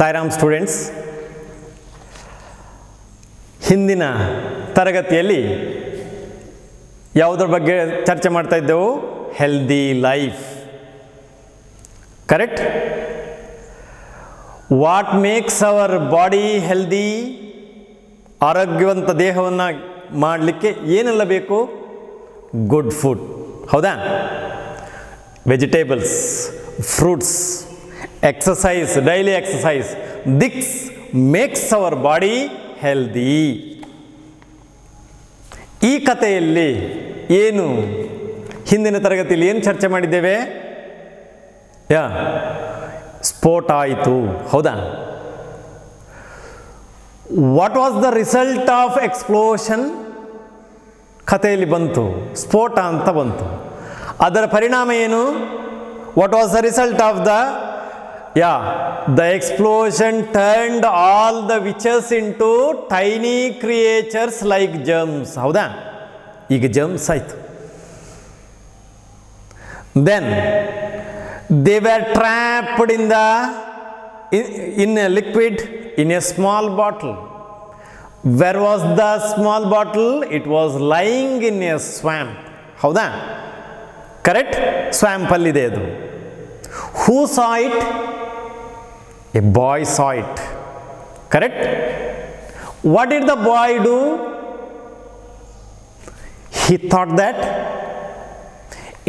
Sairam students, ಹಿಂದಿನ ತರಗತಿಯಲ್ಲಿ ಯಾವುದರ ಬಗ್ಗೆ ಚರ್ಚೆ ಮಾಡ್ತಾ ಇದ್ದೆವು? Healthy life. Correct? What makes our body healthy? ಆರೋಗ್ಯವಂತ ದೇಹವನ್ನು ಮಾಡಲಿಕ್ಕೆ ಏನೆಲ್ಲ ಬೇಕು? Good food. ಹೌದಾ? Vegetables, fruits, exercise, daily exercise, this makes our body healthy. ಈ ಕಥೆಯಲ್ಲಿ ಏನು, ಹಿಂದಿನ ತರಗತಿಯಲ್ಲಿ ಏನು ಚರ್ಚೆ ಮಾಡಿದ್ದೇವೆ? ಸ್ಫೋಟ ಆಯಿತು. ಹೌದಾ? What was the result of explosion? ಕಥೆಯಲ್ಲಿ ಬಂತು, ಸ್ಫೋಟ ಅಂತ ಬಂತು. ಅದರ ಪರಿಣಾಮ ಏನು? What was the result of the the explosion turned all the witches into tiny creatures like germs. ಹೌದಾ? ಈಗ germs ಆಯಿತು. Then they were trapped in a liquid in a small bottle. Where was the small bottle? It was lying in a swamp. ಹೌದಾ? Correct? Swamp ಅಲ್ಲಿದೆ ಅದು. Who saw it? A boy saw it. Correct? What did the boy do? He thought that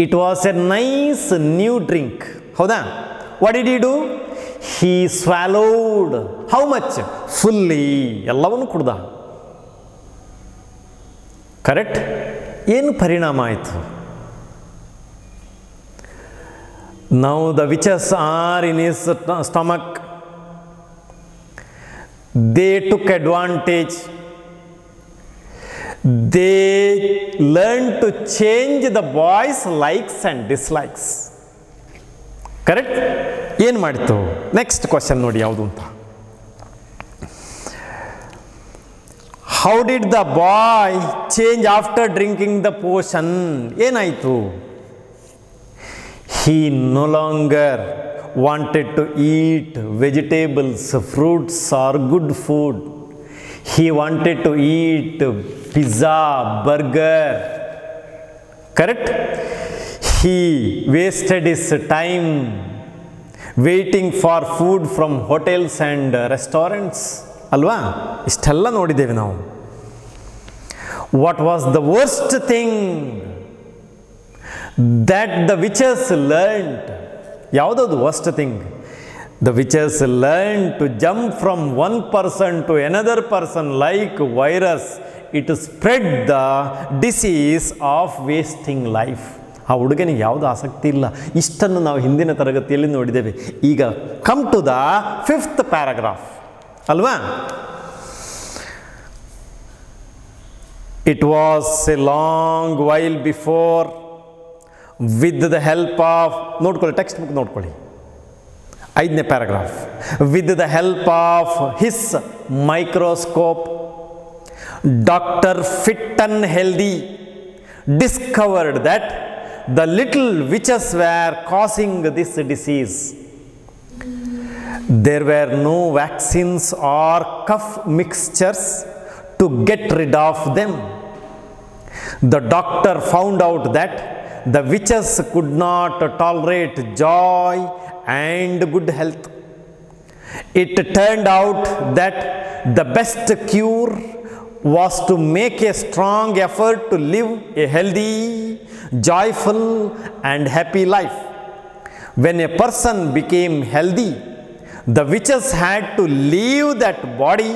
it was a nice new drink. Howda? What did he do? He swallowed. How much? Fully. Ellavannu kudda. Correct? ಏನು ಪರಿಣಾಮ ಆಯಿತು? Now the witches are in his stomach. They took advantage. They learned to change the boy's likes and dislikes. Correct? ಏನು ಮಾಡಿತು? Next question ನೋಡಿ ಯಾವುದು ಅಂತ. How did the boy change after drinking the potion? ಏನಾಯಿತು? He no longer wanted to eat vegetables, fruits or good food. He wanted to eat pizza, burger. Correct? He wasted his time waiting for food from hotels and restaurants. ಅಲ್ವಾ? ಇಷ್ಟೆಲ್ಲ ನೋಡಿದ್ದೇವೆ ನಾವು. What was the worst thing that the witches learned? ಯಾವುದದು worst thing? The witches learned to jump from one person to another person like virus. It spread the disease of wasting life. ಆ ಹುಡುಗನಿಗೆ ಯಾವುದು ಆಸಕ್ತಿ ಇಲ್ಲ. ಇಷ್ಟನ್ನು ನಾವು ಹಿಂದಿನ ತರಗತಿಯಲ್ಲಿ ನೋಡಿದ್ದೇವೆ. ಈಗ come to the 5th paragraph ಅಲ್ವಾ? It was a long while before, with the help of, ನೋಡ್ಕೊಳ್ಳಿ, ಟೆಕ್ಸ್ಟ್ ಬುಕ್ ನೋಡ್ಕೊಳ್ಳಿ, 5ನೇ paragraph. With the help of his microscope, Dr. Fit and Healthy discovered that the little witches were causing this disease. There were no vaccines or cough mixtures to get rid of them. The doctor found out that the witches could not tolerate joy and good health. It turned out that the best cure was to make a strong effort to live a healthy, joyful and happy life. When a person became healthy, the witches had to leave that body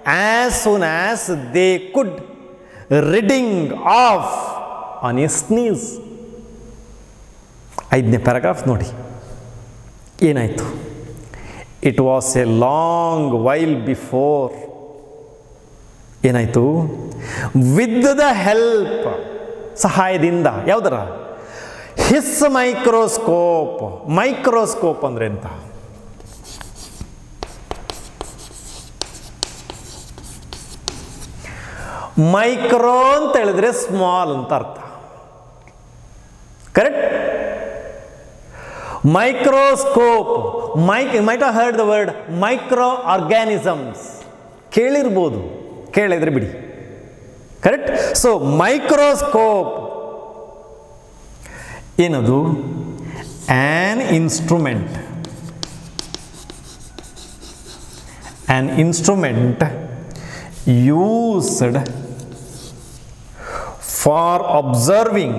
as soon as they could, ridding off on a sneeze. 5ನೇ paragraph ನೋಡಿ, ಏನಾಯಿತು? It was A long while before. ಏನಾಯಿತು? With the help, ಸಹಾಯದಿಂದ. ಯಾವುದರ? His microscope. Microscope ಅಂದರೆ ಎಂತ? Micro ಅಂತ ಹೇಳಿದ್ರೆ ಸ್ಮಾಲ್ ಅಂತ ಅರ್ಥ. Correct? Microscope, might have heard the word micro organisms, ಕೇಳಿರ್ಬೋದು, ಕೇಳಿದ್ರೆ ಬಿಡಿ, ಕರೆಕ್ಟ್. ಸೊ ಮೈಕ್ರೋಸ್ಕೋಪ್ ಏನದು? An instrument, an instrument used for observing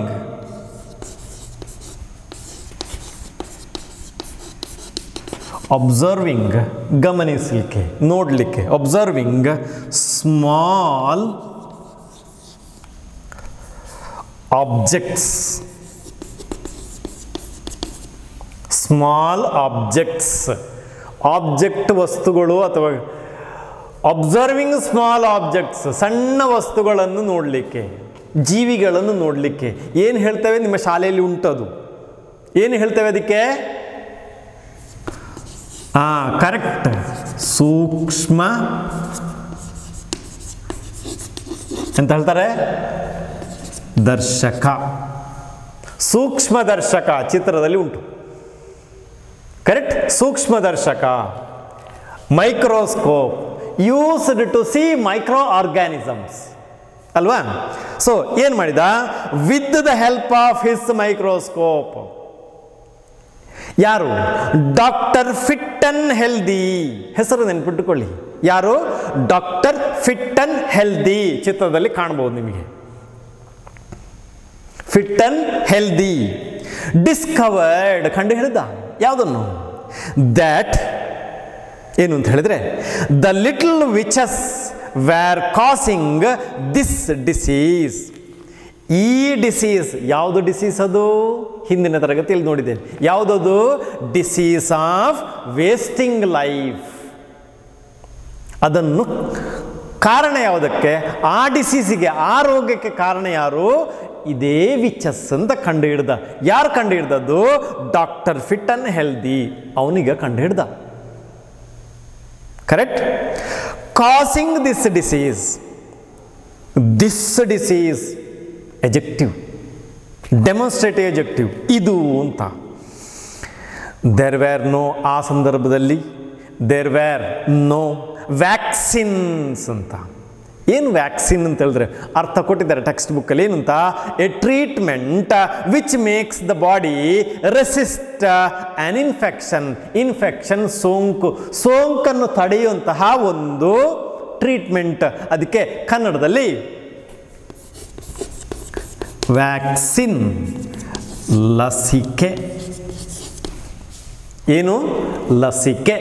ಗಮನಿಸಲಿಕ್ಕೆ, ನೋಡಲಿಕ್ಕೆ, observing small objects, ಆಬ್ಜೆಕ್ಟ್ ವಸ್ತುಗಳು ಅಥವಾ ಅಬ್ಸರ್ವಿಂಗ್ ಸ್ಮಾಲ್ ಆಬ್ಜೆಕ್ಟ್ಸ್, ಸಣ್ಣ ವಸ್ತುಗಳನ್ನು ನೋಡಲಿಕ್ಕೆ, ಜೀವಿಗಳನ್ನು ನೋಡಲಿಕ್ಕೆ. ಏನು ಹೇಳ್ತೇವೆ? ನಿಮ್ಮ ಶಾಲೆಯಲ್ಲಿ ಉಂಟದು. ಏನು ಹೇಳ್ತೇವೆ ಅದಕ್ಕೆ? ಕರೆಕ್ಟ್, ಸೂಕ್ಷ್ಮ ಅಂತ ಹೇಳ್ತಾರೆ, ದರ್ಶಕ. ಸೂಕ್ಷ್ಮ ದರ್ಶಕ ಚಿತ್ರದಲ್ಲಿ ಉಂಟು, ಕರೆಕ್ಟ್. ಸೂಕ್ಷ್ಮ ದರ್ಶಕ, microscope, used to see micro organisms ಅಲ್ವಾ. ಸೊ ಏನು ಮಾಡಿದ? With the help of his microscope. ಯಾರು? Doctor fit and healthy. ಹೆಸರು ನೆನ್ಪಿಟ್ಟುಕೊಳ್ಳಿ, ಯಾರು? Doctor fit and healthy. ಚಿತ್ರದಲ್ಲಿ ಕಾಣಬಹುದು ನಿಮಗೆ. ಫಿಟ್ಟನ್ ಹೆಲ್ದಿ ಡಿಸ್ಕವರ್ಡ್, ಕಂಡು ಹಿಡಿದ. ಯಾವುದನ್ನು? ದ್ಯಾಟ್ ಏನು ಅಂತ ಹೇಳಿದ್ರೆ, the little witches where causing this disease. ಈ ಡಿಸೀಸ್ ಯಾವುದು? ಡಿಸೀಸ್ ಅದು ಹಿಂದಿನ ತರಗತಿಯಲ್ಲಿ ನೋಡಿದ್ದೇನೆ. ಯಾವುದದು? Disease of wasting life. ಅದನ್ನು ಕಾರಣ ಯಾವುದಕ್ಕೆ? ಆ ಡಿಸೀಸಿಗೆ, ಆ ರೋಗಕ್ಕೆ ಕಾರಣ ಯಾರು? ಇದೇ ವಿಚಸ್ ಅಂತ ಕಂಡು ಹಿಡ್ದ. ಯಾರು ಕಂಡು ಹಿಡ್ದದ್ದು? ಡಾಕ್ಟರ್ ಫಿಟ್ಟನ್ ಹೆಲ್ದಿ, ಅವನಿಗ ಕಂಡು ಹಿಡ್ದ. Correct. Causing this disease adjective, demonstrative adjective, ಇದು ಅಂತ. ದೇರ್ ವ್ಯಾರ್ ನೋ, ಆ ಸಂದರ್ಭದಲ್ಲಿ ದೇರ್ ವ್ಯಾರ್ ನೋ ವ್ಯಾಕ್ಸಿನ್ಸ್ ಅಂತ. ಏನು ವ್ಯಾಕ್ಸಿನ್ ಅಂತ ಹೇಳಿದ್ರೆ ಅರ್ಥ ಕೊಟ್ಟಿದ್ದಾರೆ ಟೆಕ್ಸ್ಟ್ ಬುಕ್ಕಲ್ಲಿ. ಏನಂತ? A treatment which makes the body resist on infection, ಸೋಂಕನ್ನು ತಡೆಯುವಂತಹ ಒಂದು ಟ್ರೀಟ್ಮೆಂಟ್. ಅದಕ್ಕೆ ಕನ್ನಡದಲ್ಲಿ ವ್ಯಾಕ್ಸಿನ್, ಲಸಿಕೆ. ಏನು? ಲಸಿಕೆ.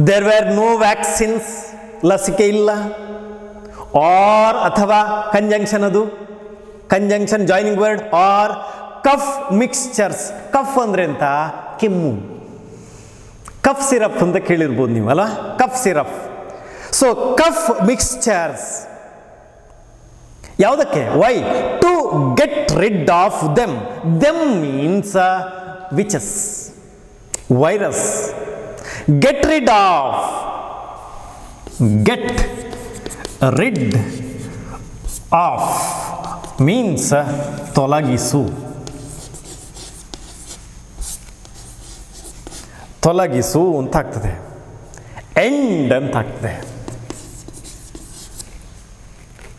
ದೇರ್ ವ್ಯಾರ್ ನೋ ವ್ಯಾಕ್ಸಿನ್ಸ್, ಲಸಿಕೆ ಇಲ್ಲ. ಆರ್ ಅಥವಾ ಕಂಜಂಕ್ಷನ್, ಅದು conjunction joining word. Or cough mixtures. Cough ಅಂದ್ರೆ ಅಂತ? ಕೆಮ್ಮು. ಕಫ್ ಸಿರಪ್ ಅಂತ ಕೇಳಿರ್ಬೋದು ನೀವು ಅಲ್ಲ, cough syrup. So cough mixtures ಯಾವುದಕ್ಕೆ? Why? To get rid of them. Them means witches, virus. Get rid of, get rid of means ತೊಲಗಿಸು. ತೊಲಗಿಸು ಅಂತ ಆಗ್ತದೆ. ಎಂಡ್ ಅಂತ ಆಗ್ತದೆ,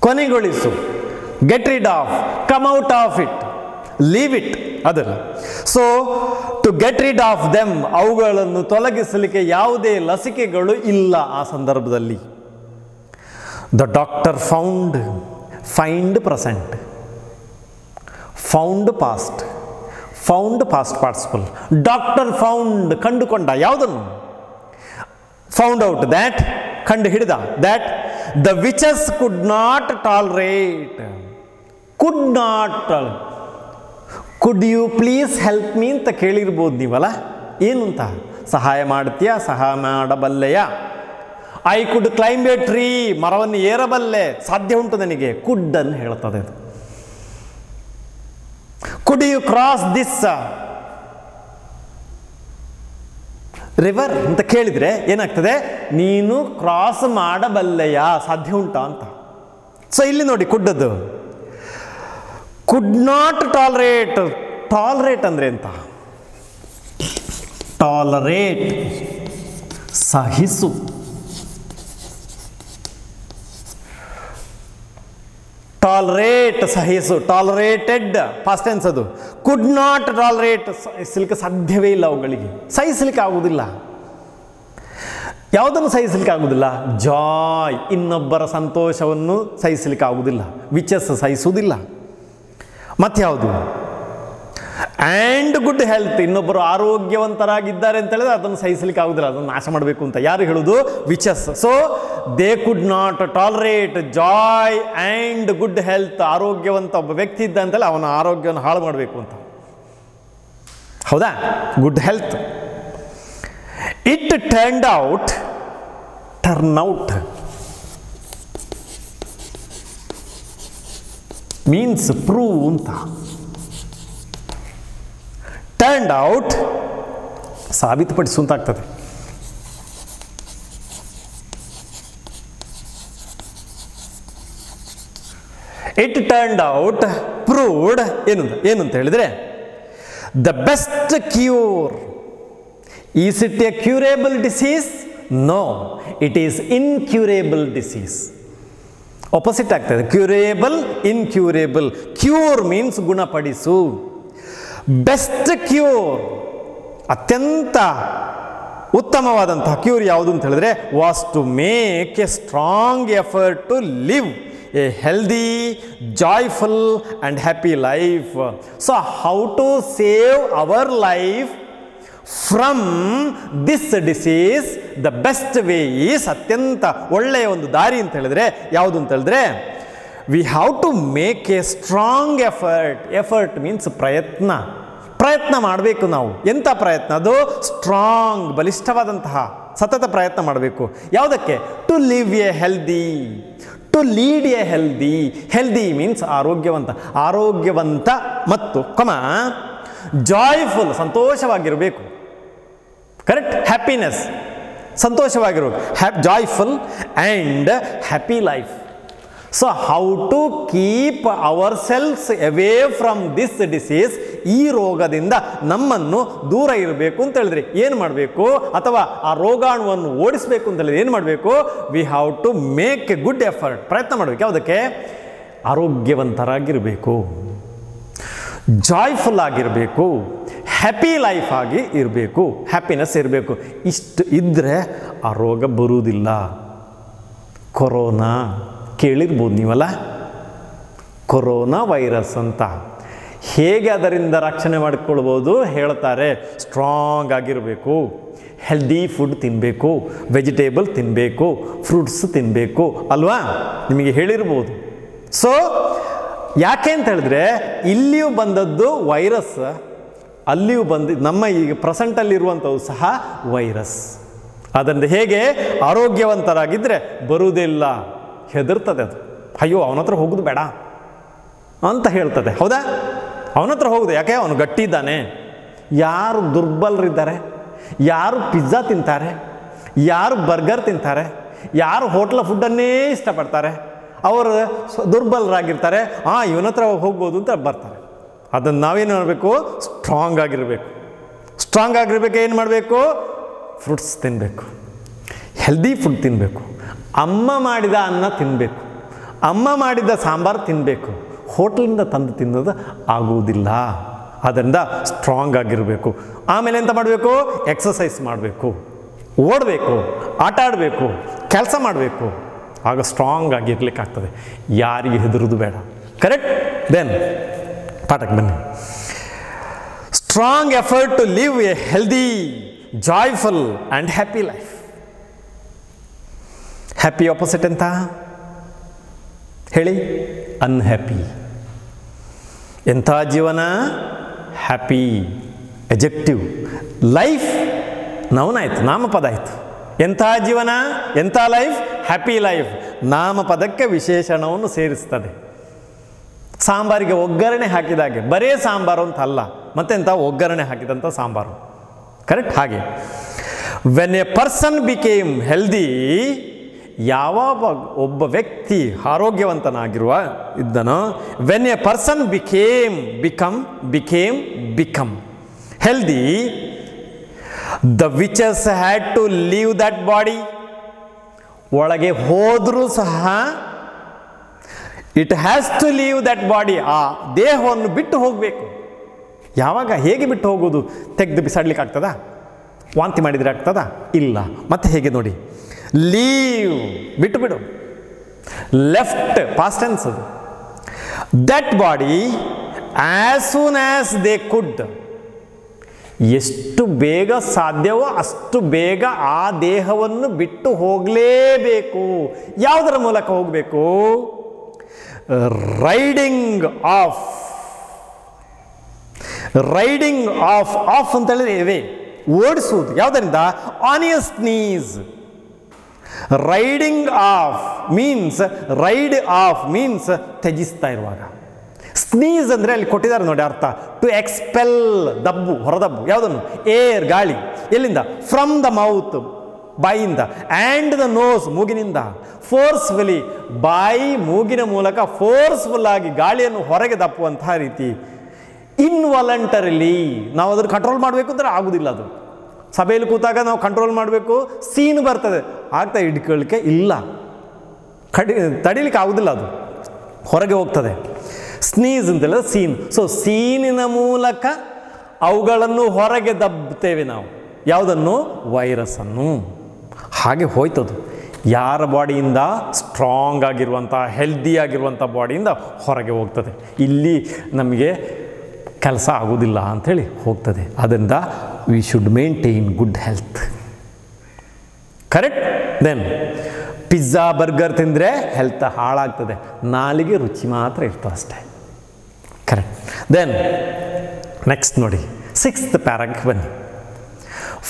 ಕೊನೆಗೊಳಿಸು. Get rid of, come out of it, leave it, ಅದಲ್ಲ. So to get rid of them, ಅವುಗಳನ್ನು ತೊಲಗಿಸಲಿಕ್ಕೆ ಯಾವುದೇ ಲಸಿಕೆಗಳು ಇಲ್ಲ ಆ ಸಂದರ್ಭದಲ್ಲಿ. The doctor find present, found past participle. Doctor found, ಕಂಡುಕೊಂಡ. ಯಾವುದನ್ನು? ಫೌಂಡ್ ಔಟ್, ದ್ಯಾಟ್, ಕಂಡು ಹಿಡಿದ. That the witches could not tolerate. Could you please help me ಅಂತ ಕೇಳಿರ್ಬೋದು ನೀವಲ್ಲ. ಏನು ಅಂತ? ಸಹಾಯ ಮಾಡ್ತೀಯಾ? ಸಹಾಯ ಮಾಡಬಲ್ಲೆಯ? I could climb a tree, ಮರವನ್ನು ಏರಬಲ್ಲೆ, ಸಾಧ್ಯ ಉಂಟು ನನಗೆ. ಕುಡ್ ಅನ್ನು ಹೇಳ್ತದೆ ಅದು. Could you cross this river ಅಂತ ಕೇಳಿದ್ರೆ ಏನಾಗ್ತದೆ? ನೀನು ಕ್ರಾಸ್ ಮಾಡಬಲ್ಲೆಯ, ಸಾಧ್ಯ ಉಂಟಾ ಅಂತ. ಸೊ ಇಲ್ಲಿ ನೋಡಿ, ಕುಡ್ಡದ್ದು ಕುಡ್ ನಾಟ್ ಟಾಲರೇಟ್, ಟಾಲರೇಟ್ ಅಂದರೆ ಎಂತ? ಟಾಲರೇಟ್ ಸಹಿಸು. ಟಾಲರೇಟ್ ಸಹಿಸು, ಟಾಲರೇಟೆಡ್ ಪಾಸ್ಟ್ ಟೆನ್ಸ್ ಅದು. ಕುಡ್ ನಾಟ್ ಟಾಲರೇಟ್ ಸಹಿಸಲಿಕ್ಕೆ ಸಾಧ್ಯವೇ ಇಲ್ಲ, ಅವುಗಳಿಗೆ ಸಹಿಸಲಿಕ್ಕೆ ಆಗುವುದಿಲ್ಲ. ಯಾವುದನ್ನು ಸಹಿಸಲಿಕ್ಕೆ ಆಗುವುದಿಲ್ಲ? ಜಾಯ್, ಇನ್ನೊಬ್ಬರ ಸಂತೋಷವನ್ನು ಸಹಿಸಲಿಕ್ಕೆ ಆಗುವುದಿಲ್ಲ. ವಿಚಸ್ ಸಹಿಸುವುದಿಲ್ಲ. ಮತ್ತು ಯಾವುದು? ಆ್ಯಂಡ್ ಗುಡ್ ಹೆಲ್ತ್, ಇನ್ನೊಬ್ಬರು ಆರೋಗ್ಯವಂತರಾಗಿದ್ದಾರೆ ಅಂತ ಹೇಳಿದ್ರೆ ಅದನ್ನು ಸಹಿಸಲಿಕ್ಕೆ ಆಗುದಿಲ್ಲ, ಅದನ್ನು ನಾಶ ಮಾಡಬೇಕು ಅಂತ ಯಾರು ಹೇಳುವುದು? Witches. So they could not tolerate joy and good health. ಆರೋಗ್ಯವಂತ ಒಬ್ಬ ವ್ಯಕ್ತಿ ಇದ್ದ ಅಂತೇಳಿ ಅವನ ಆರೋಗ್ಯವನ್ನು ಹಾಳು ಮಾಡಬೇಕು ಅಂತ. ಹೌದಾ? Good health. It turned out, turn out means prove ಅಂತ. ಟರ್ನ್ಡ್ ಔಟ್ ಸಾಬೀತುಪಡಿಸು ಅಂತ ಆಗ್ತದೆ. ಇಟ್ ಟರ್ನ್ಡ್ ಔಟ್, ಪ್ರೂವ್ಡ್ ಏನು ಅಂತ ಹೇಳಿದ್ರೆ the best cure. Is it a curable disease? No, it is incurable disease. Opposite ಆಗ್ತದೆ. Curable, incurable. ಕ್ಯೂರ್ ಮೀನ್ಸ್ ಗುಣಪಡಿಸು. Best cure, ಅತ್ಯಂತ ಉತ್ತಮವಾದಂತಹ ಕ್ಯೂರ್ ಯಾವುದು ಅಂತ ಹೇಳಿದ್ರೆ was to make a strong effort to live a healthy, joyful and happy life. So how to save our life from this disease, the best way is, ಅತ್ಯಂತ ಒಳ್ಳೆಯ ಒಂದು ದಾರಿ ಅಂತ ಹೇಳಿದ್ರೆ ಯಾವುದು ಅಂತ ಹೇಳಿದ್ರೆ we have to make a strong effort. Effort means ಪ್ರಯತ್ನ ಮಾಡಬೇಕು ನಾವು. ಎಂಥ ಪ್ರಯತ್ನ ಅದು? ಸ್ಟ್ರಾಂಗ್, ಬಲಿಷ್ಠವಾದಂತಹ ಸತತ ಪ್ರಯತ್ನ ಮಾಡಬೇಕು. ಯಾವುದಕ್ಕೆ? To live a healthy, to lead a healthy. Healthy means ಆರೋಗ್ಯವಂತ ಮತ್ತು ಜಾಯ್ಫುಲ್, ಸಂತೋಷವಾಗಿರಬೇಕು. ಕರೆಕ್ಟ್? ಹ್ಯಾಪಿನೆಸ್, ಸಂತೋಷವಾಗಿರಬೇಕು. Joyful and happy life. So how to keep ourselves away from this disease. ಈ ರೋಗದಿಂದ ನಮ್ಮನ್ನು ದೂರ ಇರಬೇಕು ಅಂತ ಹೇಳಿದ್ರೆ ಏನು ಮಾಡಬೇಕು? ಅಥವಾ ಆ ರೋಗಾಣುವನ್ನು ಓಡಿಸಬೇಕು ಅಂತ ಹೇಳಿದ್ರೆ ಏನು ಮಾಡಬೇಕು? We have to make a good effort. ಪ್ರಯತ್ನ ಮಾಡಬೇಕು. ಯಾವುದಕ್ಕೆ? ಆರೋಗ್ಯವಂತರಾಗಿರಬೇಕು, ಜಾಯ್ಫುಲ್ ಆಗಿರಬೇಕು, ಹ್ಯಾಪಿ ಲೈಫ್ ಆಗಿ ಇರಬೇಕು, ಹ್ಯಾಪಿನೆಸ್ ಇರಬೇಕು. ಇಷ್ಟು ಇದ್ದರೆ ಆ ರೋಗ ಬರುವುದಿಲ್ಲ. ಕೊರೋನಾ ಕೇಳಿರ್ಬೋದು ನೀವಲ್ಲ, ಕೊರೋನಾ ವೈರಸ್ ಅಂತ. ಹೇಗೆ ಅದರಿಂದ ರಕ್ಷಣೆ ಮಾಡಿಕೊಳ್ಬೋದು ಹೇಳ್ತಾರೆ. ಸ್ಟ್ರಾಂಗ್ ಆಗಿರಬೇಕು, ಹೆಲ್ದಿ ಫುಡ್ ತಿನ್ನಬೇಕು, ವೆಜಿಟೇಬಲ್ ತಿನ್ನಬೇಕು, ಫ್ರೂಟ್ಸ್ ತಿನ್ನಬೇಕು ಅಲ್ವಾ? ನಿಮಗೆ ಹೇಳಿರ್ಬೋದು. ಸೊ ಯಾಕೆ ಅಂತ ಹೇಳಿದ್ರೆ ಇಲ್ಲಿಯೂ ಬಂದದ್ದು ವೈರಸ್, ಅಲ್ಲಿಯೂ ನಮ್ಮ ಈಗ ಪ್ರೆಸೆಂಟಲ್ಲಿರುವಂಥವು ಸಹ ವೈರಸ್. ಅದರಿಂದ ಹೇಗೆ ಆರೋಗ್ಯವಂತರಾಗಿದ್ದರೆ ಬರುವುದಿಲ್ಲ, ಹೆದರ್ತದೆ ಅದು. ಅಯ್ಯೋ ಅವನ ಹತ್ರ ಹೋಗೋದು ಬೇಡ ಅಂತ ಹೇಳ್ತದೆ. ಹೌದಾ? ಅವನ ಹತ್ರ ಹೋಗುದು. ಯಾಕೆ? ಅವನು ಗಟ್ಟಿ ಇದ್ದಾನೆ. ಯಾರು ದುರ್ಬಲರಿದ್ದಾರೆ, ಯಾರು ಪಿಜ್ಜಾ ತಿಂತಾರೆ, ಯಾರು ಬರ್ಗರ್ ತಿಂತಾರೆ, ಯಾರು ಹೋಟ್ಲ ಫುಡ್ಡನ್ನೇ ಇಷ್ಟಪಡ್ತಾರೆ, ಅವರು ದುರ್ಬಲರಾಗಿರ್ತಾರೆ. ಇವನ ಹತ್ರ ಹೋಗ್ಬೋದು ಅಂತ ಬರ್ತಾರೆ. ಅದನ್ನು ನಾವೇನು ಮಾಡಬೇಕು? ಸ್ಟ್ರಾಂಗ್ ಆಗಿರಬೇಕು. ಸ್ಟ್ರಾಂಗ್ ಆಗಿರ್ಬೇಕು. ಏನು ಮಾಡಬೇಕು? ಫ್ರೂಟ್ಸ್ ತಿನ್ನಬೇಕು, ಹೆಲ್ದಿ ಫುಡ್ ತಿನ್ನಬೇಕು, ಅಮ್ಮ ಮಾಡಿದ ಅನ್ನ ತಿನ್ನಬೇಕು, ಅಮ್ಮ ಮಾಡಿದ ಸಾಂಬಾರು ತಿನ್ನಬೇಕು. ಹೋಟ್ಲಿಂದ ತಂದು ತಿನ್ನೋದು ಆಗುವುದಿಲ್ಲ. ಅದರಿಂದ ಸ್ಟ್ರಾಂಗ್ ಆಗಿರಬೇಕು. ಆಮೇಲೆ ಎಂತ ಮಾಡಬೇಕು? ಎಕ್ಸಸೈಸ್ ಮಾಡಬೇಕು, ಓಡಬೇಕು, ಆಟ ಆಡಬೇಕು, ಕೆಲಸ ಮಾಡಬೇಕು. ಆಗ ಸ್ಟ್ರಾಂಗ್ ಆಗಿರ್ಲಿಕ್ಕಾಗ್ತದೆ. ಯಾರಿಗೆ ಹೆದರುವುದು ಬೇಡ. ಕರೆಕ್ಟ್? ದೆನ್ ಪಾಠಕ್ಕೆ ಬನ್ನಿ. Strong effort to live a healthy, joyful and happy life. Happy opposite ಎಂತ ಹೇಳಿ? ಅನ್ಹ್ಯಾಪಿ. ಎಂಥ ಜೀವನ? ಹ್ಯಾಪಿ ಎಜೆಕ್ಟಿವ್. ಲೈಫ್ ನೌನ್ ಆಯಿತು, ನಾಮಪದ ಆಯಿತು. ಎಂಥ ಜೀವನ? ಎಂಥ ಲೈಫ್? Happy life. ನಾಮಪದಕ್ಕೆ ವಿಶೇಷಣವನ್ನು ಸೇರಿಸ್ತದೆ. ಸಾಂಬಾರಿಗೆ ಒಗ್ಗರಣೆ ಹಾಕಿದಾಗೆ, ಬರೇ ಸಾಂಬಾರು ಅಂತ ಅಲ್ಲ, ಮತ್ತೆಂಥ ಒಗ್ಗರಣೆ ಹಾಕಿದಂಥ ಸಾಂಬಾರು. ಕರೆಕ್ಟ್? ಹಾಗೆ when a person became healthy ಯಾವಾಗ ಒಬ್ಬ ವ್ಯಕ್ತಿ ಆರೋಗ್ಯವಂತನಾಗಿರುವ ಇದ್ದನೋ, when a person become healthy, the witches had to leave that body. ಒಳಗೆ ಹೋದರೂ ಸಹ it has to leave that body, ಆ ದೇಹವನ್ನು ಬಿಟ್ಟು ಹೋಗಬೇಕು. ಯಾವಾಗ, ಹೇಗೆ ಬಿಟ್ಟು ಹೋಗೋದು? ತೆಗೆದು ಬಿಸಾಡ್ಲಿಕ್ಕೆ ಆಗ್ತದಾ? ವಾಂತಿ ಮಾಡಿದರೆ ಆಗ್ತದಾ? ಇಲ್ಲ. ಮತ್ತೆ ಹೇಗೆ ನೋಡಿ, ಲೀವ್ ಬಿಟ್ಟು ಬಿಡು, ಲೆಫ್ಟ್ ಪಾಸ್ಟ್ ಟೆನ್ಸ್ ಅದು. That body as soon as they could, ಎಷ್ಟು ಬೇಗ ಸಾಧ್ಯವೋ ಅಷ್ಟು ಬೇಗ ಆ ದೇಹವನ್ನು ಬಿಟ್ಟು ಹೋಗಲೇಬೇಕು. ಯಾವುದರ ಮೂಲಕ ಹೋಗಬೇಕು? ರೈಡಿಂಗ್ ಆಫ್ ಅಂತ ಹೇಳಿದ್ರೆ ಓಡಿಸುವುದು. ಯಾವುದರಿಂದ? On a sneeze. Ridding of means ತ್ಯಜಿಸ್ತಾ ಇರುವಾಗ. ಸ್ನೀಸ್ ಅಂದರೆ ಅಲ್ಲಿ ಕೊಟ್ಟಿದ್ದಾರೆ ನೋಡಿ ಅರ್ಥ, ಟು ಎಕ್ಸ್ಪೆಲ್, ದಬ್ಬು, ಹೊರದಬ್ಬು. ಯಾವುದನ್ನು? ಏರ್, ಗಾಳಿ. ಎಲ್ಲಿಂದ? ಫ್ರಮ್ ದ ಮೌತ್, ಬಾಯಿಯಿಂದ, ಆ್ಯಂಡ್ ದ ನೋಸ್, ಮೂಗಿನಿಂದ. ಫೋರ್ಸ್ಫುಲಿ, ಬಾಯಿ ಮೂಗಿನ ಮೂಲಕ ಫೋರ್ಸ್ಫುಲ್ ಆಗಿ ಗಾಳಿಯನ್ನು ಹೊರಗೆ ದಪ್ಪುವಂತಹ ರೀತಿ. ಇನ್ವಾಲಂಟರಿಲಿ, ನಾವು ಅದನ್ನು ಕಂಟ್ರೋಲ್ ಮಾಡಬೇಕು ಅಂದರೆ ಆಗೋದಿಲ್ಲ. ಅದು ಸಭೆಯಲ್ಲಿ ಕೂತಾಗ ನಾವು ಕಂಟ್ರೋಲ್ ಮಾಡಬೇಕು, ಸೀನ್ ಬರ್ತದೆ, ಆಗ್ತಾ ಹಿಡ್ಕೊಳ್ಳಿಕ್ಕೆ ಇಲ್ಲ, ತಡಿಲಿಕ್ಕೆ ಆಗೋದಿಲ್ಲ, ಅದು ಹೊರಗೆ ಹೋಗ್ತದೆ. ಸ್ನೀಸ್ ಅಂತೇಳಿದ್ರೆ ಸೀನ್. ಸೊ ಸೀನಿನ ಮೂಲಕ ಅವುಗಳನ್ನು ಹೊರಗೆ ದಬ್ಬುತ್ತೇವೆ ನಾವು. ಯಾವುದನ್ನು? ವೈರಸ್ಸನ್ನು. ಹಾಗೆ ಹೋಯ್ತದು. ಯಾರ ಬಾಡಿಯಿಂದ? ಸ್ಟ್ರಾಂಗ್ ಆಗಿರುವಂಥ, ಹೆಲ್ದಿ ಆಗಿರುವಂಥ ಬಾಡಿಯಿಂದ ಹೊರಗೆ ಹೋಗ್ತದೆ. ಇಲ್ಲಿ ನಮಗೆ ಕೆಲಸ ಆಗೋದಿಲ್ಲ ಅಂಥೇಳಿ ಹೋಗ್ತದೆ. ಅದರಿಂದ we should maintain good health. Correct? Then pizza, burger ತಿಂದರೆ ಹೆಲ್ತ್ ಹಾಳಾಗ್ತದೆ, ನಾಲಿಗೆ ರುಚಿ ಮಾತ್ರ ಇರ್ತದೆ ಅಷ್ಟೇ. ಕರೆಕ್ಟ್. ದೆನ್ ನೆಕ್ಸ್ಟ್ ನೋಡಿ, 6th ಪ್ಯಾರಾಗ್ರಾಫ್ ಬನ್ನಿ.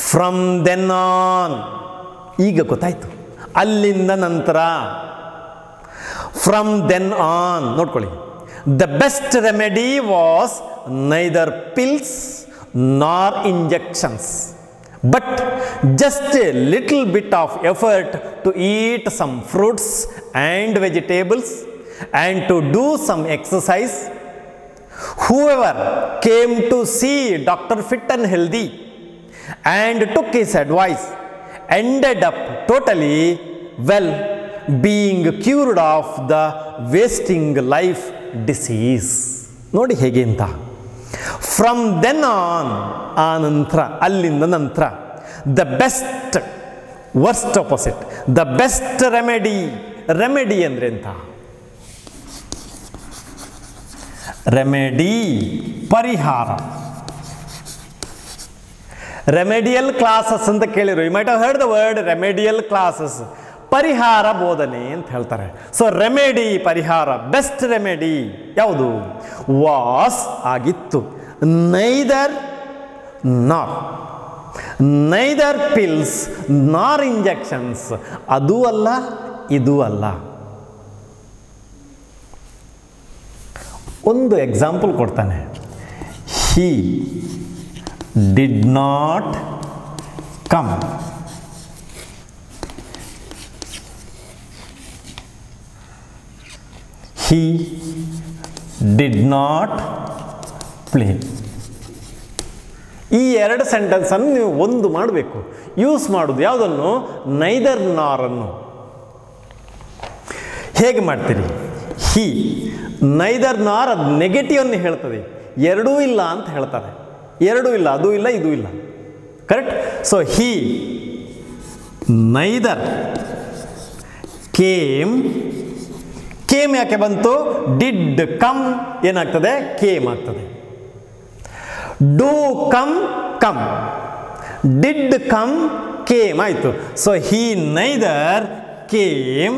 ಫ್ರಮ್ ದೆನ್ ಆನ್, ಈಗ ಗೊತ್ತಾಯ್ತು, ಅಲ್ಲಿಂದ ನಂತರ. ಫ್ರಮ್ ದೆನ್ ಆನ್ ನೋಡ್ಕೊಳ್ಳಿ. The best remedy was neither pills nor injections, but just a little bit of effort to eat some fruits and vegetables and to do some exercise. Whoever came to see Dr. Fit and Healthy and took his advice ended up totally well, being cured of the wasting life disease. ನೋಡಿ ಹೇಗೆ ಅಂತ. From then on, ಆ ನಂತರ, ಅಲ್ಲಿಂದ ನಂತರ. The best, worst opposite, the best remedy. Remedy ಅಂದರೆ ಎಂತ? Remedy, ಪರಿಹಾರ. ರೆಮಿಡಿಯಲ್ ಕ್ಲಾಸಸ್ ಅಂತ ಕೇಳಿರು. You might have heard the word remedial classes. ಪರಿಹಾರ ಬೋಧನೆ ಅಂತ ಹೇಳ್ತಾರೆ. ಸೊ ರೆಮಿಡಿ, ಪರಿಹಾರ. ಬೆಸ್ಟ್ ರೆಮಿಡಿ ಯಾವುದು? ವಾಸ್, ಆಗಿತ್ತು. Neither nor, neither pills nor injections, ಅದೂ ಅಲ್ಲ ಇದೂ ಅಲ್ಲ. ಒಂದು ಎಕ್ಸಾಂಪಲ್ ಕೊಡ್ತಾನೆ. He did not come. He did not play. ಈ ಎರಡು ಸೆಂಟೆನ್ಸನ್ನು ನೀವು ಒಂದು ಮಾಡಬೇಕು, ಯೂಸ್ ಮಾಡೋದು. ಯಾವುದನ್ನು? ನೈದರ್ ನಾರನ್ನು. ಹೇಗೆ ಮಾಡ್ತೀರಿ? ಹಿ, ನೈದರ್ ನಾರ್, ಅದು ನೆಗೆಟಿವ್ ಅನ್ನು ಹೇಳ್ತದೆ. ಎರಡೂ ಇಲ್ಲ ಅಂತ ಹೇಳ್ತಾರೆ. ಎರಡೂ ಇಲ್ಲ, ಅದೂ ಇಲ್ಲ ಇದೂ ಇಲ್ಲ. Correct? So he neither came. Came ಯಾಕೆ ಬಂತು? ಡಿಡ್ ಕಮ್ ಏನಾಗ್ತದೆ? ಕೇಮ್ ಆಗ್ತದೆ. Do come, come. Did come, came ಆಯಿತು. ಸೊ ಹಿ ನೈದರ್ ಕೇಮ್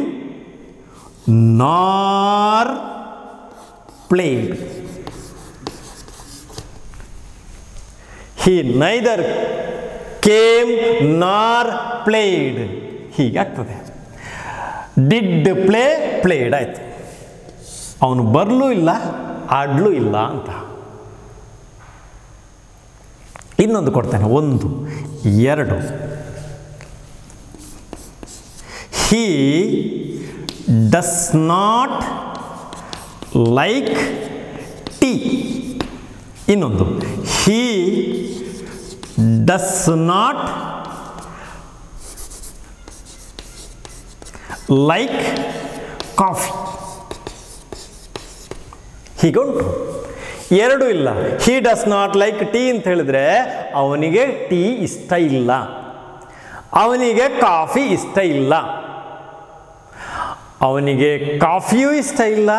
ನಾರ್ ಪ್ಲೇಡ್. ಹಿ ನೈದರ್ ಕೇಮ್ ನಾರ್ ಪ್ಲೇಡ್, ಹೀಗಾಗ್ತದೆ. ಡಿಡ್ ಪ್ಲೇ, ಪ್ಲೇಡ್ ಆಯಿತು. ಅವನು ಬರಲೂ ಇಲ್ಲ, ಆಡಲೂ ಇಲ್ಲ ಅಂತ. ಇನ್ನೊಂದು ಕೊಡ್ತಾನೆ, 1, 2. he does not like tea. ಇನ್ನೊಂದು, he does not like coffee. ಹೀಗುಂಟು, ಎರಡೂ ಇಲ್ಲ. he does not like tea ಅಂತ ಹೇಳಿದ್ರೆ ಅವನಿಗೆ ಟೀ ಇಷ್ಟ ಇಲ್ಲ, ಅವನಿಗೆ ಕಾಫಿ ಇಷ್ಟ ಇಲ್ಲ. ಅವನಿಗೆ ಕಾಫಿಯೂ ಇಷ್ಟ ಇಲ್ಲ,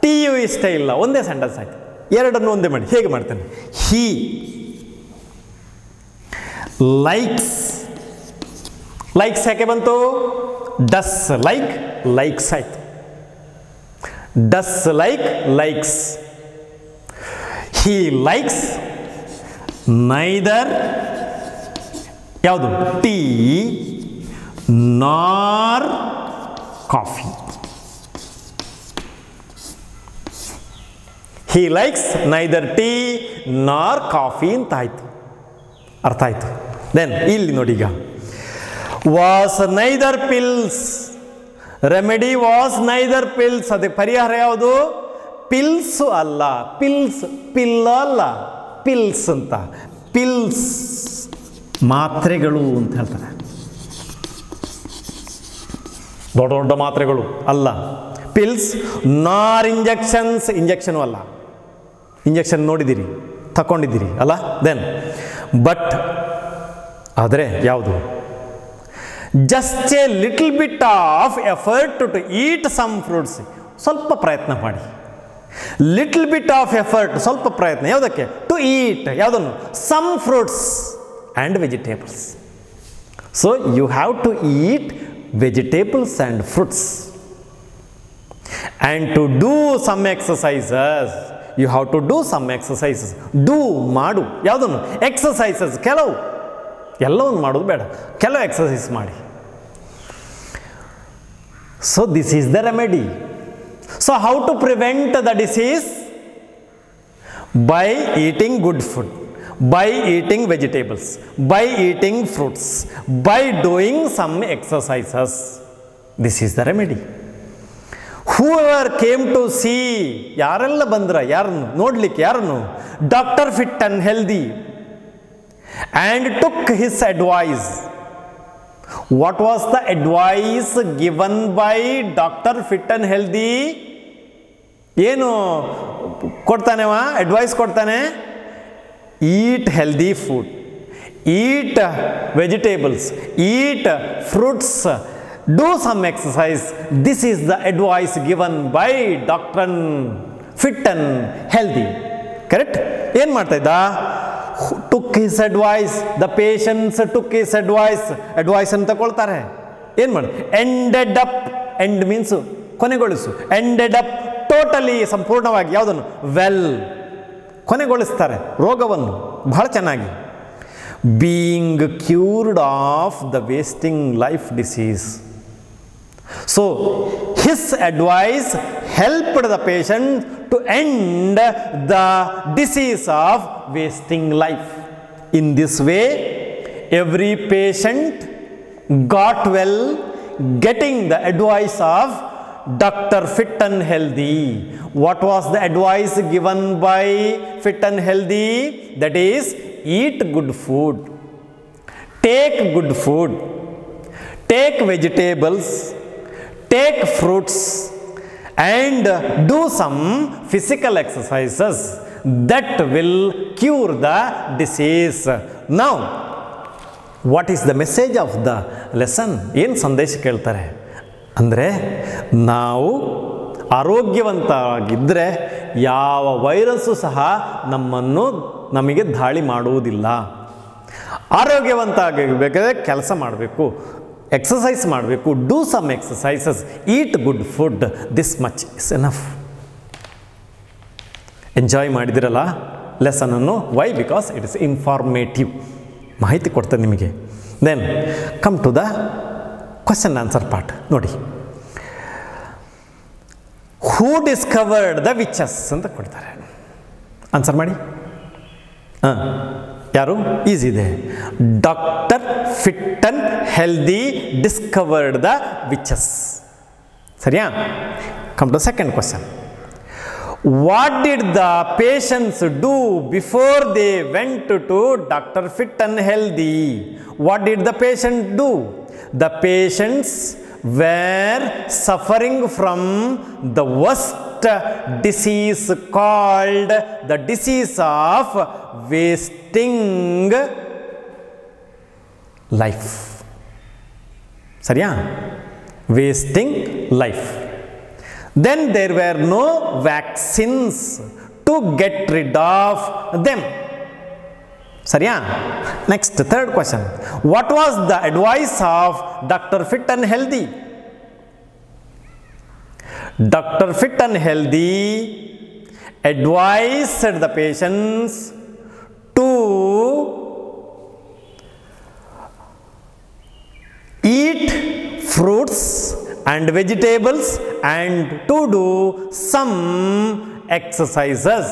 ಟೀಯೂ ಇಷ್ಟ ಇಲ್ಲ. ಒಂದೇ ಸೆಂಟೆನ್ಸ್ ಆಯ್ತು. ಎರಡನ್ನು ಒಂದೇ ಮಾಡಿ. ಹೇಗೆ ಮಾಡ್ತಾನೆ? he likes, ಲೈಕ್ಸ್ ಯಾಕೆ ಬಂತು? ಡಸ್ ಲೈಕ್ ಲೈಕ್ಸ್ ಆಯ್ತು. Does like likes. he likes neither ಯಾವುದು? ಟೀ ನಾರ್ coffee. he likes neither tea nor coffee ಅಂತ ಆಯ್ತು. ಅರ್ಥ ಆಯ್ತು? ದೆನ್ ಇಲ್ಲಿ ನೋಡಿ, ಈಗ was neither pills, remedy was neither pills. ಅದಕ್ಕೆ ಪರಿಹಾರ ಯಾವುದು? ಪಿಲ್ಸ್ ಅಲ್ಲ, ಪಿಲ್ಸ್, ಪಿಲ್ ಅಲ್ಲ, ಪಿಲ್ಸ್ ಅಂತ. ಪಿಲ್ಸ್ ಮಾತ್ರೆಗಳು ಅಂತ ಹೇಳ್ತಾರೆ, ದೊಡ್ಡ ದೊಡ್ಡ ಮಾತ್ರೆಗಳು ಅಲ್ಲ. ಪಿಲ್ಸ್ ನಾರ್ ಇಂಜೆಕ್ಷನ್ಸ್, ಇಂಜೆಕ್ಷನು ಅಲ್ಲ. ಇಂಜೆಕ್ಷನ್ ನೋಡಿದ್ದೀರಿ, ತಗೊಂಡಿದ್ದೀರಿ ಅಲ್ಲ? ದೆನ್ ಬಟ್ ಆದರೆ ಯಾವುದು? Just a little bit of effort to eat some fruits. ಸ್ವಲ್ಪ ಪ್ರಯತ್ನ ಮಾಡಿ. ಲಿಟಲ್ ಬಿಟ್ ಆಫ್ ಎಫರ್ಟ್, ಸ್ವಲ್ಪ ಪ್ರಯತ್ನ. ಯಾವುದಕ್ಕೆ? ಟು ಈಟ್ ಯಾವುದನ್ನು? Some fruits and vegetables. So you have to eat vegetables and fruits, and to do some exercises. You have to do some exercises. Do ಮಾಡು, ಯಾವುದನ್ನು? Exercises. ಕೆಲವು, ಎಲ್ಲವನ್ನು ಮಾಡೋದು ಬೇಡ, ಕೆಲವು ಎಕ್ಸಸೈಸ್ ಮಾಡಿ. So this is the remedy. So how to prevent the disease? By eating good food, by eating vegetables, by eating fruits, by doing some exercises. This is the remedy. Whoever came to see, ಯಾರೆಲ್ಲ ಬಂದ್ರ, ಯಾರನ್ನು ನೋಡ್ಲಿಕ್ಕೆ? ಯಾರನ್ನು? Doctor fit and healthy, and took his advice. What was the advice given by Dr. Fit and Healthy? ಏನು ಕೊಡ್ತಾನೆವ? Advice ಕೊಡ್ತಾನೆ. Eat healthy food, eat vegetables, eat fruits, do some exercise. This is the advice given by Dr. Fit and Healthy. Correct? ಏನು ಮಾಡ್ತಾ ಇದ್ದ? took his advice. The patients took his advice. Advice ಅಂತ ತಗೊಳ್ತಾರೆ. ಏನು ಮಾಡಿ? ended up, end means ಕೊನೆಗೊಳಿಸು. ended up totally, ಸಂಪೂರ್ಣವಾಗಿ. ಯಾವುದನ್ನು? well, ಕೊನೆಗೊಳಿಸ್ತಾರೆ ರೋಗವನ್ನು ಬಹಳ ಚೆನ್ನಾಗಿ. Being cured of the wasting life disease. So his advice helped the patient to end the disease of wasting life. In this way every patient got well, getting the advice of Dr. Fit and Healthy. What was the advice given by Fit and Healthy? That is, eat good food, take good food, take vegetables, take fruits, and do some physical exercises that will cure the disease. Now, what is the message of the lesson? ಏನು ಸಂದೇಶ ಕೇಳ್ತಾರೆ ಅಂದರೆ, ನಾವು ಆರೋಗ್ಯವಂತರಾಗಿದ್ದರೆ ಯಾವ virus ಸಹ ನಮಗೆ ದಾಳಿ ಮಾಡುವುದಿಲ್ಲ. ಆರೋಗ್ಯವಂತ ಆಗಬೇಕಾದ್ರೆ ಕೆಲಸ ಮಾಡಬೇಕು, ಎಕ್ಸಸೈಸ್ ಮಾಡಬೇಕು. Do some exercises, eat good food. This much is enough. Enjoy ಮಾಡಿದಿರಲ್ಲ ಲೆಸನನ್ನು? Why? Because it is informative. ಮಾಹಿತಿ ಕೊಡ್ತದೆ ನಿಮಗೆ. Then come to the question answer part. ನೋಡಿ, ಹೂ ಡಿಸ್ಕವರ್ಡ್ ದ ವಿಚಸ್ ಅಂತ ಕೊಡ್ತಾರೆ. ಆನ್ಸರ್ ಮಾಡಿ. ಯಾರು? ಈಸಿ ಇದೆ. Doctor fit and healthy discovered the witches. ಸರಿಯಾ? Come to second question. What did the patients do before they went to doctor fit and healthy? What did the patient do? The patients were suffering from the worst disease called the disease of wasting life. Sariya? Wasting life. Then there were no vaccines to get rid of them. Sariya? Next, third question. What was the advice of Dr. Fit and Healthy? Dr. Fit and Healthy advised the patients to eat fruits and vegetables and to do some exercises.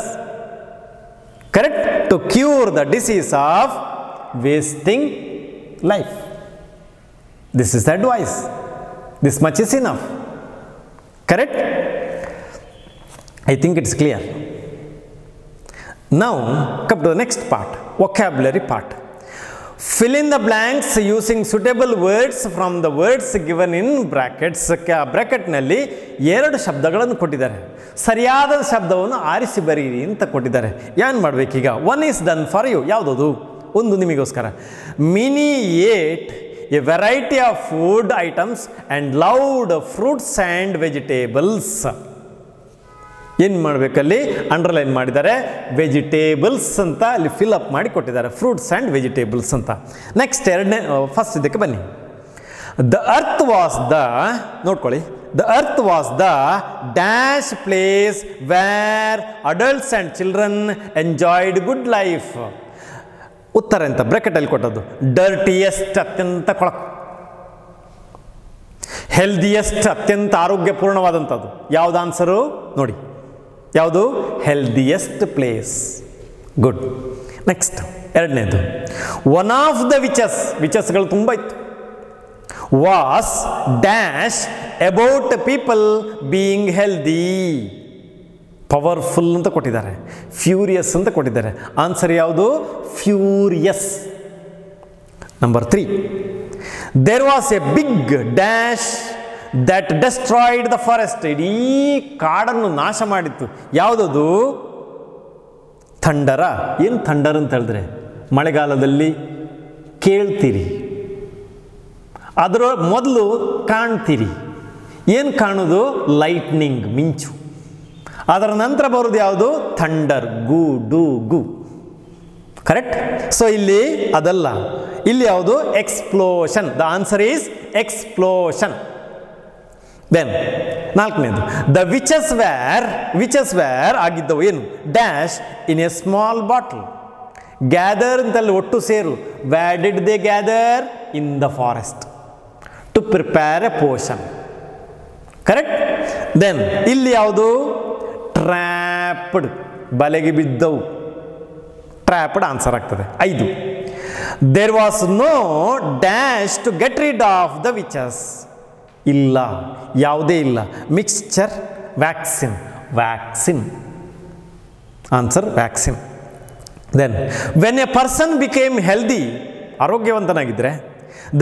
Correct? To cure the disease of wasting life. This is the advice. This much is enough. Correct? I think it's clear. Now, come to the next part, vocabulary part. Fill in the blanks using suitable words from the words given in brackets. Bracket ನಲ್ಲಿ ಎರಡು ಶಬ್ದಗಳನ್ನು ಕೊಟ್ಟಿದ್ದಾರೆ. ಸರಿಯಾದ ಶಬ್ದವನ್ನು ಆರಿಸಿ ಬರೀರಿ ಅಂತ ಕೊಟ್ಟಿದ್ದಾರೆ. ಏನು ಮಾಡಬೇಕೀಗ? One is done for you. ಯಾವುದದು? ಒಂದು ನಿಮಗೋಸ್ಕರ. Mini ate a variety of food items and loved fruits and vegetables. ಏನು ಮಾಡಬೇಕಲ್ಲಿ? ಅಂಡರ್ಲೈನ್ ಮಾಡಿದ್ದಾರೆ. ವೆಜಿಟೇಬಲ್ಸ್ ಅಂತ ಅಲ್ಲಿ ಫಿಲ್ ಅಪ್ ಮಾಡಿ ಕೊಟ್ಟಿದ್ದಾರೆ. ಫ್ರೂಟ್ಸ್ ಆ್ಯಂಡ್ ವೆಜಿಟೇಬಲ್ಸ್ ಅಂತ. ನೆಕ್ಸ್ಟ್ ಫಸ್ಟ್ ಇದಕ್ಕೆ ಬನ್ನಿ. ದ ಅರ್ತ್ ವಾಸ್ ದ, ನೋಡ್ಕೊಳ್ಳಿ, the earth was the dash place where adults and children enjoyed good life. ಉತ್ತರ ಅಂತ ಬ್ರಾಕೆಟಲ್ಲಿ ಕೊಟ್ಟದ್ದು. ಡರ್ಟಿಯೆಸ್ಟ್ ಅತ್ಯಂತ ಕೊಳಕು, ಹೆಲ್ದಿಯೆಸ್ಟ್ ಅತ್ಯಂತ ಆರೋಗ್ಯಪೂರ್ಣವಾದಂಥದ್ದು. ಯಾವುದು ಆನ್ಸರು ನೋಡಿ? ಯಾವುದು? Healthiest place. ಗುಡ್. ನೆಕ್ಸ್ಟ್ ಎರಡನೇದು. ಒನ್ ಆಫ್ ದ ವಿಚಸ್, ವಿಚಸ್ಗಳು ತುಂಬ ಇತ್ತು. Was dash about people being healthy. Powerful ಅಂತ ಕೊಟ್ಟಿದ್ದಾರೆ, ಫ್ಯೂರಿಯಸ್ ಅಂತ ಕೊಟ್ಟಿದ್ದಾರೆ. ಆನ್ಸರ್ ಯಾವುದು? Furious. Number 3. There was a big dash that destroyed the forest. ಇಡೀ ಕಾಡನ್ನು ನಾಶ ಮಾಡಿತ್ತು. ಯಾವುದದು? ಥಂಡರ. ಏನು ಥಂಡರ್ ಅಂತ ಹೇಳಿದ್ರೆ ಮಳೆಗಾಲದಲ್ಲಿ ಕೇಳ್ತೀರಿ, ಅದರ ಮೊದಲು ಕಾಣ್ತೀರಿ. ಏನು ಕಾಣೋದು? ಲೈಟ್ನಿಂಗ್, ಮಿಂಚು. ಅದರ ನಂತರ ಬರೋದು ಯಾವುದು? ಥಂಡರ್, ಗು ಡು ಗು. ಕರೆಕ್ಟ್? ಸೊ ಇಲ್ಲಿ ಅದಲ್ಲ, ಇಲ್ಲಿ ಯಾವುದು? Explosion. The answer is explosion. Then ನಾಲ್ಕನೇದು. ದ ವಿಚಸ್ ವೇರ್ ಆಗಿದ್ದವು ಏನು? Dash in a small bottle. Gather ಅಂತಲ್ಲಿ ಒಟ್ಟು ಸೇರು. Where did they gather? In the forest to prepare a potion. Correct? Then ಇಲ್ಲಿ ಯಾವುದು? ಟ್ರ್ಯಾಪ್ಡ್, ಬಲೆಗೆ ಬಿದ್ದವು. ಟ್ರ್ಯಾಪ್ಡ್ ಆನ್ಸರ್ ಆಗ್ತದೆ. 5. There was no dash to get rid of the witches. ಇಲ್ಲ, ಯಾವುದೇ ಇಲ್ಲ. Mixture, vaccine. Vaccine answer, vaccine. Then when a person became healthy, ಆರೋಗ್ಯವಂತನಾಗಿದ್ದರೆ,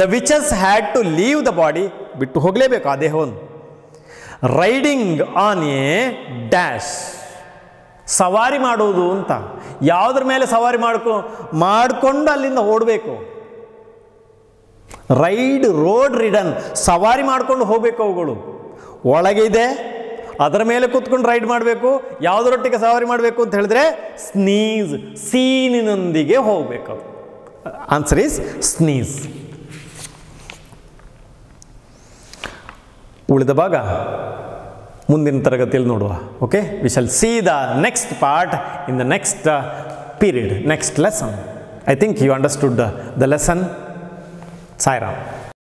the witches had to leave the body, ಬಿಟ್ಟು ಹೋಗಲೇಬೇಕು ಆ ದೇಹವನ್ನು. ರೈಡಿಂಗ್ ಆನ್ ಎ ಡ್ಯಾಶ್, ಸವಾರಿ ಮಾಡುವುದು ಅಂತ. ಯಾವುದ್ರ ಮೇಲೆ ಸವಾರಿ ಮಾಡಿಕೊಂಡು ಅಲ್ಲಿಂದ ಓಡಬೇಕು. ರೈಡ್, ರೋಡ್ ರಿಡನ್, ಸವಾರಿ ಮಾಡಿಕೊಂಡು ಹೋಗಬೇಕು. ಅವುಗಳು ಒಳಗೆ ಇದೆ, ಅದರ ಮೇಲೆ ಕೂತ್ಕೊಂಡು ರೈಡ್ ಮಾಡಬೇಕು. ಯಾವುದರೊಟ್ಟಿಗೆ ಸವಾರಿ ಮಾಡಬೇಕು ಅಂತ ಹೇಳಿದ್ರೆ ಸ್ನೀಸ್, ಸೀನಿನೊಂದಿಗೆ ಹೋಗಬೇಕು. Answer is sneeze. ಉಳಿದ ಭಾಗ ಮುಂದಿನ ತರಗತಿಯಲ್ಲಿ ನೋಡುವ. Okay, we shall see the next part in the next period, next lesson. I think you understood the lesson. Sairam.